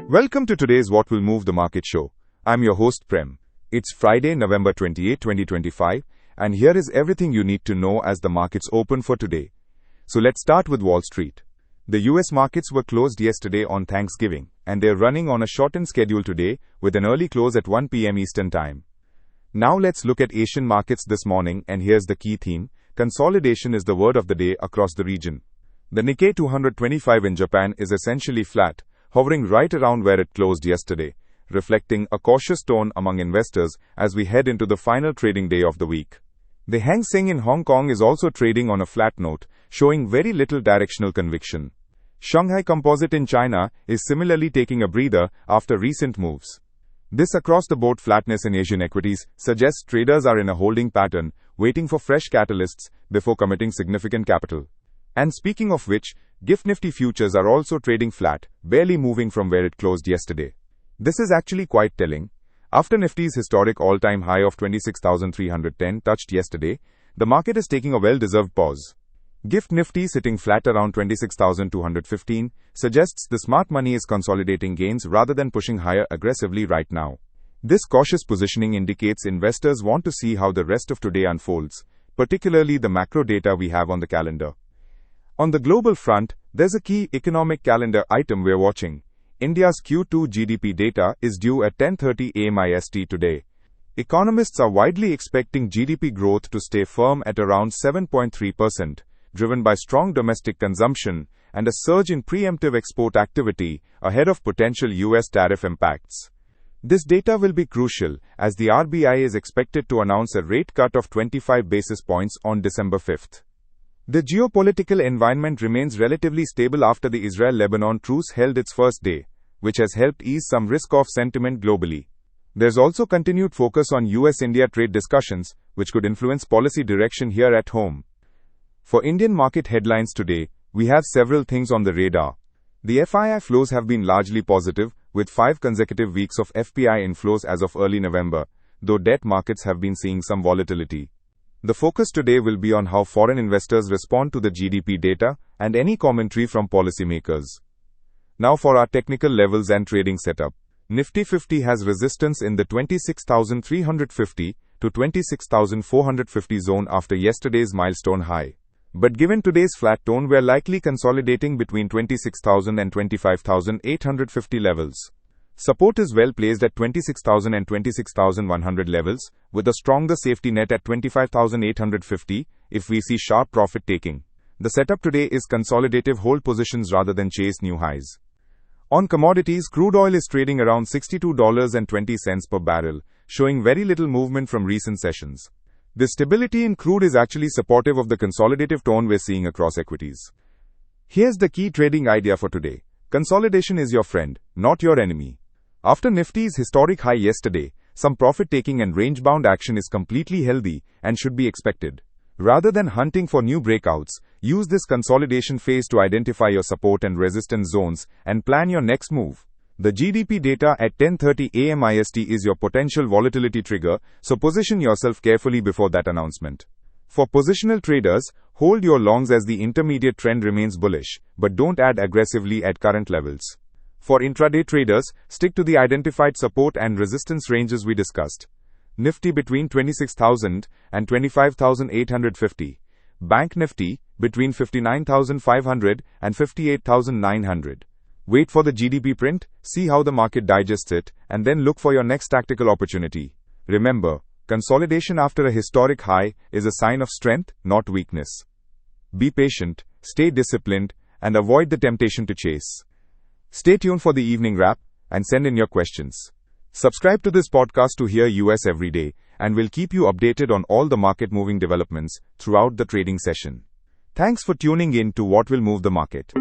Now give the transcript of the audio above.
Welcome to today's What Will Move the Market show. I'm your host Prem. It's Friday, November 28, 2025, and here is everything you need to know as the markets open for today. So let's start with Wall Street. The US markets were closed yesterday on Thanksgiving, and they're running on a shortened schedule today with an early close at 1 p.m. Eastern Time. Now let's look at Asian markets this morning, and here's the key theme. Consolidation is the word of the day across the region. The Nikkei 225 in Japan is essentially flat, hovering right around where it closed yesterday, reflecting a cautious tone among investors as we head into the final trading day of the week. The Seng in Hong Kong is also trading on a flat note, showing very little directional conviction. Shanghai Composite in China is similarly taking a breather after recent moves. This across-the-board flatness in Asian equities suggests traders are in a holding pattern, waiting for fresh catalysts before committing significant capital. And speaking of which, Nifty futures are also trading flat, barely moving from where it closed yesterday. This is actually quite telling. After Nifty's historic all-time high of 26,310 touched yesterday, the market is taking a well-deserved pause. Nifty sitting flat around 26,215 suggests the smart money is consolidating gains rather than pushing higher aggressively right now. This cautious positioning indicates investors want to see how the rest of today unfolds, particularly the macro data we have on the calendar. On the global front, there's a key economic calendar item we're watching. India's Q2 GDP data is due at 10:30 a.m. IST today. Economists are widely expecting GDP growth to stay firm at around 7.3%. Driven by strong domestic consumption and a surge in pre-emptive export activity ahead of potential US tariff impacts. This data will be crucial as the RBI is expected to announce a rate cut of 25 basis points on December 5th. The geopolitical environment remains relatively stable after the Israel-Lebanon truce held its first day, which has helped ease some risk-off sentiment globally. There's also continued focus on US-India trade discussions, which could influence policy direction here at home. For Indian market headlines today, we have several things on the radar. The FII flows have been largely positive, with 5 consecutive weeks of FPI inflows as of early November, though debt markets have been seeing some volatility. The focus today will be on how foreign investors respond to the GDP data and any commentary from policymakers. Now for our technical levels and trading setup. Nifty 50 has resistance in the 26,350 to 26,450 zone after yesterday's milestone high. But given today's flat tone, we're likely consolidating between 26,000 and 25,850 levels. Support is well placed at 26,000 and 26,100 levels, with a stronger safety net at 25,850 if we see sharp profit taking. The setup today is consolidative hold positions rather than chase new highs. On commodities, crude oil is trading around $62.20 per barrel, showing very little movement from recent sessions. The stability in crude is actually supportive of the consolidative tone we're seeing across equities. Here's the key trading idea for today. Consolidation is your friend, not your enemy. After Nifty's historic high yesterday, some profit-taking and range-bound action is completely healthy and should be expected. Rather than hunting for new breakouts, use this consolidation phase to identify your support and resistance zones and plan your next move. The GDP data at 10:30 a.m. IST is your potential volatility trigger, so position yourself carefully before that announcement. For positional traders, hold your longs as the intermediate trend remains bullish, but don't add aggressively at current levels. For intraday traders, stick to the identified support and resistance ranges we discussed. Nifty between 26,000 and 25,850. Bank Nifty between 59,500 and 58,900. Wait for the GDP print, see how the market digests it, and then look for your next tactical opportunity. Remember, consolidation after a historic high is a sign of strength, not weakness. Be patient, stay disciplined, and avoid the temptation to chase. Stay tuned for the evening wrap and send in your questions. Subscribe to this podcast to hear US every day, and we'll keep you updated on all the market-moving developments throughout the trading session. Thanks for tuning in to What Will Move the Market.